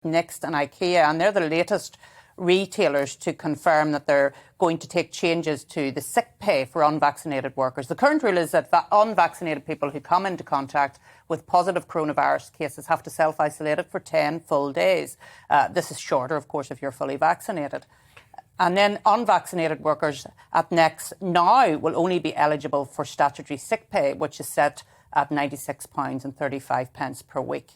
Next and IKEA, and they're the latest retailers to confirm that they're going to take changes to the sick pay for unvaccinated workers. The current rule is that unvaccinated people who come into contact with positive coronavirus cases have to self-isolate it for 10 full days. This is shorter, of course, if you're fully vaccinated. And then unvaccinated workers at Next now will only be eligible for statutory sick pay, which is set at £96.35 per week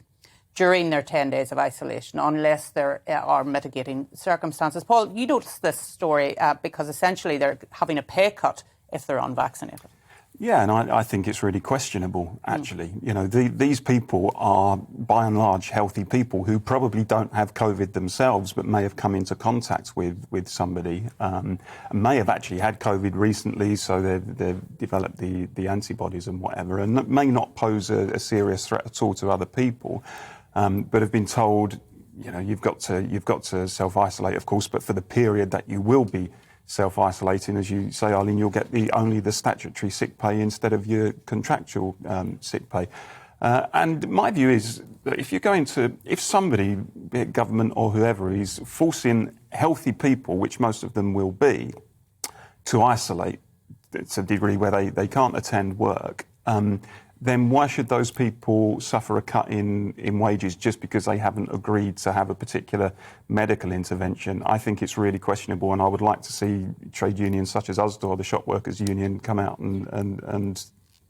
during their 10 days of isolation, unless there are mitigating circumstances. Paul, you noticed this story because essentially they're having a pay cut if they're unvaccinated. Yeah, and I think it's really questionable, actually. You know, these people are, by and large, healthy people who probably don't have COVID themselves, but may have come into contact with somebody, may have actually had COVID recently, so they've developed the antibodies and whatever, and may not pose a serious threat at all to other people. But have been told, you know, you've got to self-isolate, of course, but for the period that you will be self-isolating, as you say, Eileen, you'll get only the statutory sick pay instead of your contractual sick pay. And my view is that if somebody, be it government or whoever, is forcing healthy people, which most of them will be, to isolate to a degree where they can't attend work, then why should those people suffer a cut in wages just because they haven't agreed to have a particular medical intervention? I think it's really questionable, and I would like to see trade unions such as USDA or the Shop Workers Union come out and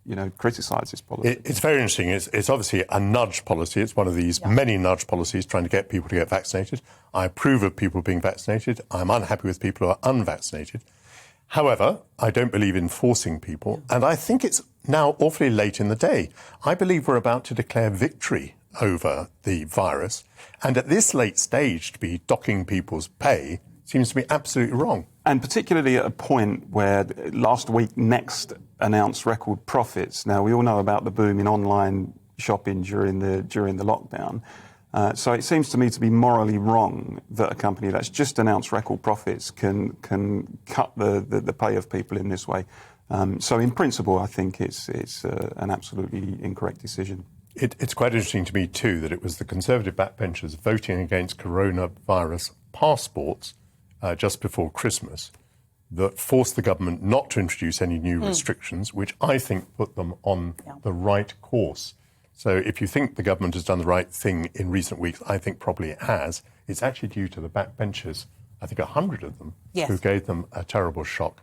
you know, criticise this policy. It's very interesting. It's obviously a nudge policy. It's one of these many nudge policies trying to get people to get vaccinated. I approve of people being vaccinated. I'm unhappy with people who are unvaccinated. However, I don't believe in forcing people, and I think it's now awfully late in the day. I believe we're about to declare victory over the virus, and at this late stage to be docking people's pay seems to be absolutely wrong. And particularly at a point where last week Next announced record profits. Now, we all know about the boom in online shopping during the lockdown. So it seems to me to be morally wrong that a company that's just announced record profits can cut the pay of people in this way. So in principle, I think it's an absolutely incorrect decision. It's quite interesting to me, too, that it was the Conservative backbenchers voting against coronavirus passports just before Christmas that forced the government not to introduce any new restrictions, which I think put them on the right course. So if you think the government has done the right thing in recent weeks, I think probably it has. It's actually due to the backbenchers, I think 100 of them, who gave them a terrible shock.